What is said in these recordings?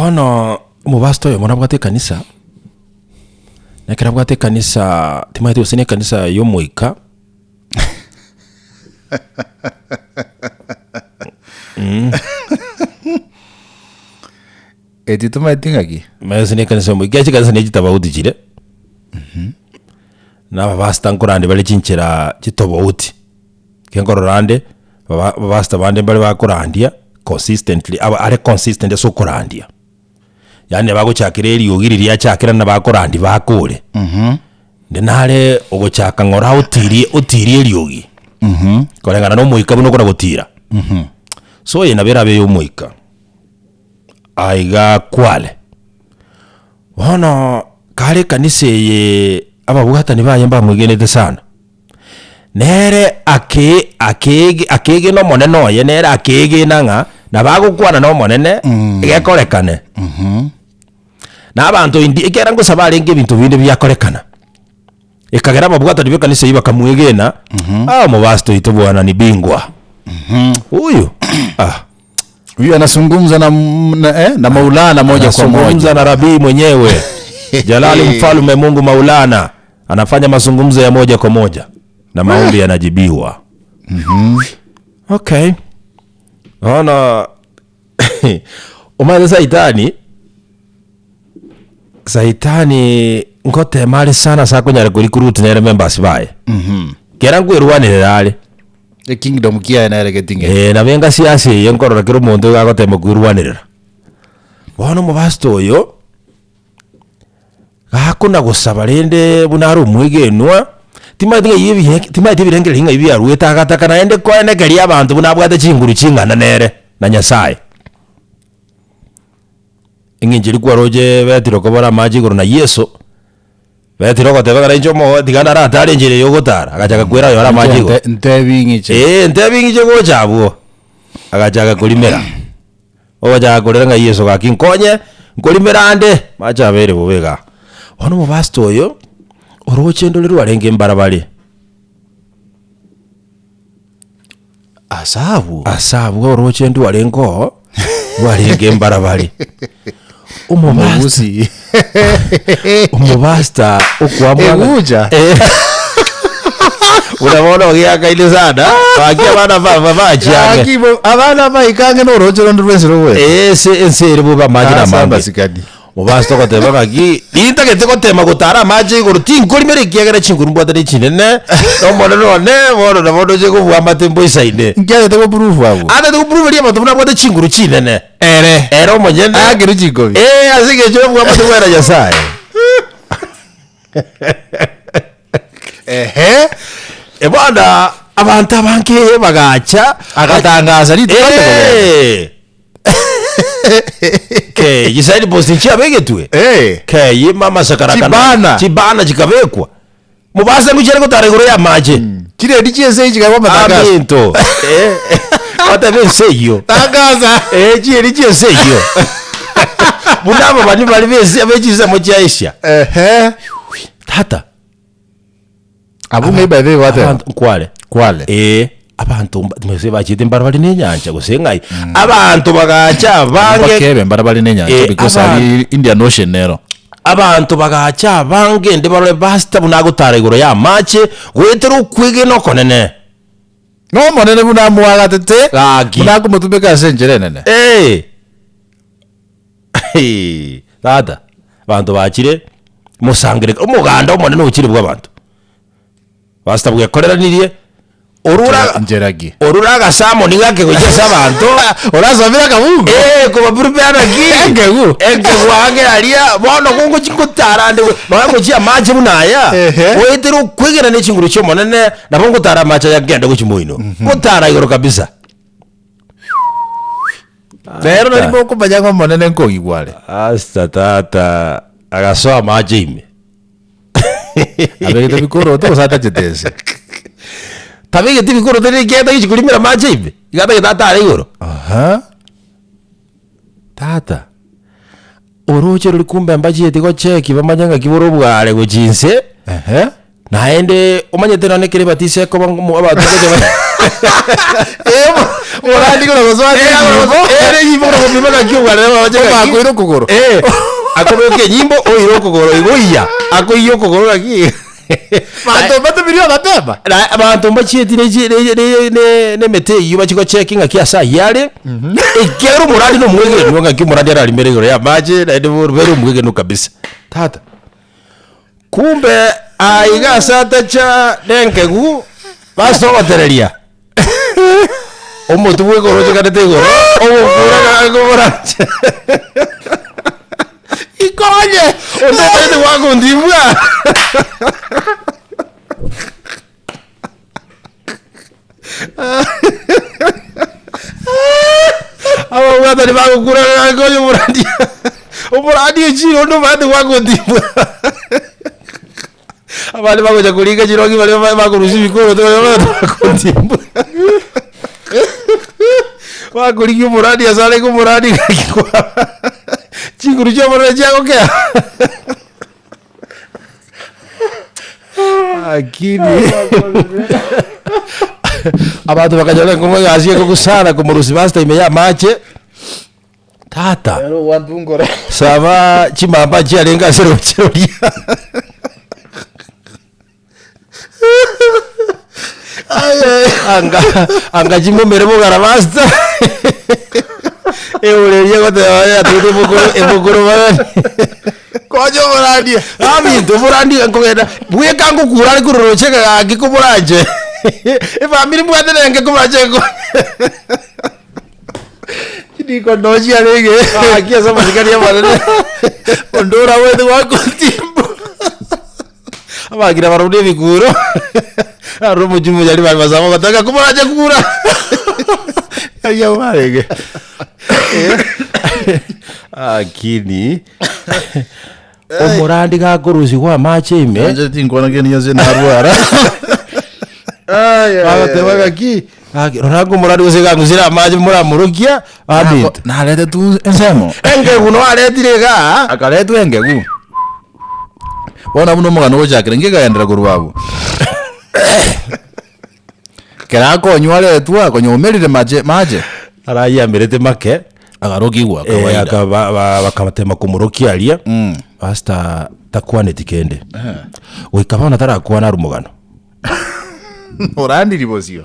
Bono mubasto yo murabwate kanisa. Nakarabwate kanisa timati usine kanisa yo muika. Etito maitingaki. Mayosine kanisa muika kanisa ne kitabauti kire. Na basta nkurande bali cinchira kitobauti. Kenkororande basta bande bali bakurandia consistently are consistent so kurandia. Yani baguchakira eriyogiri lya chakira na bakurandi bakure. Ndenale ogochaka ngora utiri eriyogi. Korengana no muika buno kora gutira. So yena berabe yo muika. Aiga kwale. Wana kare kanise ye ababugatani bayemba mugenete sana. Nere akege no moneno ye nere akege nanga nabagukwana no monene gekorekane. Na abantu indi ikera ngo sabarenge bintu binde byakorekana. Ikagera babugata dibeka nise yiba kamwegena mu basto itubwana ni bingwa. Huyu huyu anazungumza na Maulana moja kwa moja. Anazungumza na Rabii mwenyewe. Jalali mfalme Mungu Maulana anafanya mazungumzo ya moja kwa moja na maombi yanajibiwa. Okay. Ona umaza Saitani ngote mali sana sako nyare kuri kuruti nere members bae. Kera ngwirwanire rale. The kingdom kia nere getinge. Na benga siasa yenkorora kiro muntu gagote mugwirwanire. Bono mubasto oyo hakuna gusaba rende bunaru mwigenwa timati birengere hinga ibi yarueta agataka na ende ko ene gari abantu bunabwate chinguru chingana nere na Nyasaye. Inginjiri kwa roje betiro kobora Maji guru na Yesu betiro ko tebagara injomo tigana ra tari njire yogotara agachaga kwera yora Maji go ntebingiche ntebingiche go chabwo agachaga kulimera oja kurenga Yesu gakinkonye kulimera ande macha bere bobega ono mubasto oyo orochendo liru arenge mbarabali asabu orochendo arengo warenge mbarabali umubasta ukwamwaga unabona wagiaka ile sana wagia bana babaji yake abana baikange no orochendo rwesero we enseri buba Maji na mamba mubasto ko tebaka gi inta ke teko tema gutara Maji guru tinkuri mere kiagera chinguru mbota ni chinene no mono ne mono na mono je kuwa matembo isaine ngiye teko proof wabo ade teko proof liya matembo na bota chinguru chinene ere omonyene agiru chikobi asige je kuwa matembo era Nyasaye ebanda abantu abanke bagacha agatangaza lito ke yisaidi posti chabegetwe ke yimama sakarakana chibana chikabekwa mubasa nguchere kutaregoro ya Maji kire dichese chikaba matagaza amento ata benseyo tagaza chire dicheseyo bunabo bani bali bese abechiza mo chaisha tata abunge bebe wate kwale abantu mwese bachite mbarabali nenyanja gusengai abantu bagacha bange bakebe mbarabali nenyanja because ali Indian Ocean nero abantu bagacha bange ndibare basta bunagutaregoro ya Maji wetero kwige no konene no monene bunamu agatete bunagumutubeka senjere nene dada abantu bachire musangire umuganda umonene ukiri bw'abantu basta bwekoreranirie orura gasamo ningake kujesa abantu orazobira kabungu kuba prepare engegu wange alia bono kungu chikutara ndi no chia Maji bunaya wetero kwigera ne chinguru cyo monene nabongo tara macha yagenda kuchimoino kutara igoro kabisa lero nari boko bajanga monene nko igwale asta tata agasoa Maji ime abegete bikoro to sata chetese tabige tibikoro tene genda ichikulimira Maji ime igata tata ari igoro tata oroche ruri kumbe mbaji etiko cheki bamanyanga kiboro bware go jinse naende omanyete none kire batise ko abantu Orandi ko gozwa nyimbo no bimaka kyuga rero akwiro kugoro akobe nyimbo oiro kugoro igoya akoiyo kugoro aki bato birio bateba abantu mbachiti ne mete yuba chiko checking akiasa yale ikero muradi no mwege nwanga ki muradi ari merego ya Maji na ndio vero mwege no kabisa tata kumbe aiga sata cha denkegu baso otereria omuntu bwe goro chikate goro obukura gora ikonye ondo wangu ndimwa aba wada ni bagukura ngoyo umuradi chiro ndo bade wangu ndimwa abali bagoja kuliga chirogi bali bagurushi bikoro to ndimwa wakuliki umuradi asale ku muradi kakikwa chinguru cho mara chako kya akini abantu bakajya ngo ngaziye ko gusara ku murusi basta imeya Maji tata ero wandungore saba chimamba chialenga sero cheroria anga jimbo meremo garabasta euleria gote ya tude bukuru bani kojo muradi aminto muradi ngogenda buye kangu kurali kurorocheka akikuburaje family mwatenenge kubacheko ndiko doji alege akiasa masikari ya manene ondora wewe wako timbo abagira barudi bikuro arumu jumu jali bazamo bataka kuburaje kura ya marege akini omurandi gakurusi kwa Maji ime anje tinkona keni yose na arwara bagatemaga ki rorango murandi wose ganguzira Maji muramurukia abit na lete tu ensemo engegu no aletire ga akaletu engegu bona muno mugano gojakire ngigaendera kurwabu kerako nywale tuwa konyomerire Maji araya merete make agarokigwa kawaida bakamatema kumurukia alia basta takwane tikende wikabona tarakwana rumugano orandi ribosio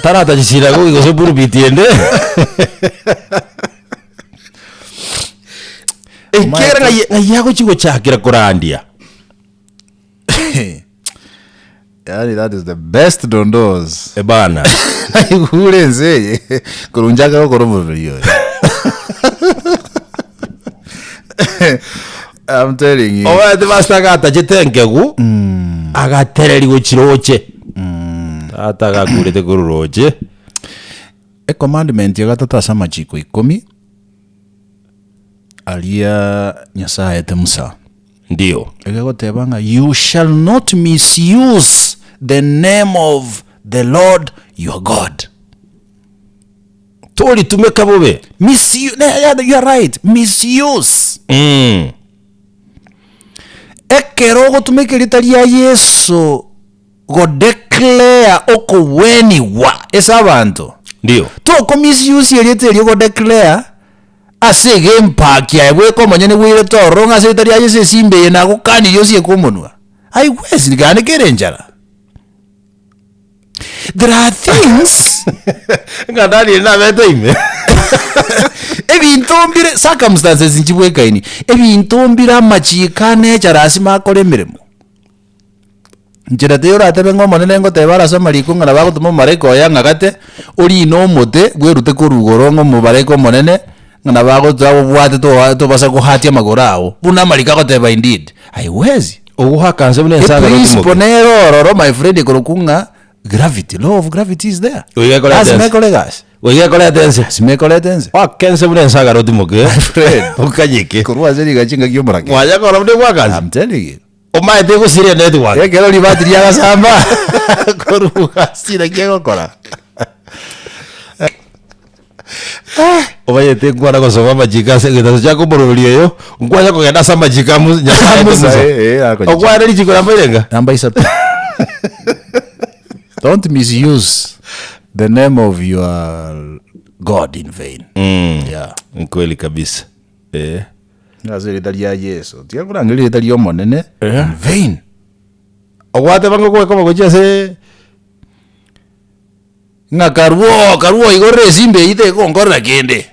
tarata jisira go igose buru bitiende ekera ngayago chigo chakira kurandia yani that is the best dondos ebana kurenze kurunjaga ko koromuriyo I'm telling you owa de basta gata jitengegu agatereri gochiroche tata gakurete kururoche e commandment ya gatata sama chiko 10 alia Nyasaye te Musa ndio egotebanga you shall not misuse the name of the Lord your God. Toli tumeka bobe Misuse, you are right, misuse. Ekero tumeke litalia Yesu go declare oko weni wa esabanto ndio to ko misuse yelete go declare ase game park ya bwe ko manyene wire to ronga se taria Yesu simbe na go kani yosi kumunwa ai wesi gane kerenjara. There are things ngadali na betaime ebintu mbire circumstances njibweka ini ebintu mbira machikane charasi makore miremo njira teora tebengo monene ngo tebara samariku ngana bagutuma mareko yanga gate uri no mote gwerute kurugorongo mubareko monene ngana bagutwa bwate to basa kuhatia magorao buna marika ko teba indeed aiwezi oguhakanze bune nsaga no roro my friend kurukunga gravity, law of gravity is there. As me colegas. Oiga coletense. Asime coletense. Kense bune nsaga rotimoke. Friend. Okanyike. Kurwa zeri gachinga kyomurake. Waja kola bune kwakanze. I'm telling you. Omae te kusiria network. Ekero li battery ya samba. Kurwa sira kyego kola. obayete ngwana gosoma majika se gitaso chako borolio yo ngwanya kugenda sa majika Musa, ogwara lichiko namba irenga namba 3. Don't misuse the name of your God in vain. Yeah. Kweli kabisa. Naziri dalia Yesu. Tia kurangiri dalia monene in vain. Ogwate bango kwa kama gocha se nga karuo igore simbe ite ko ngora kende.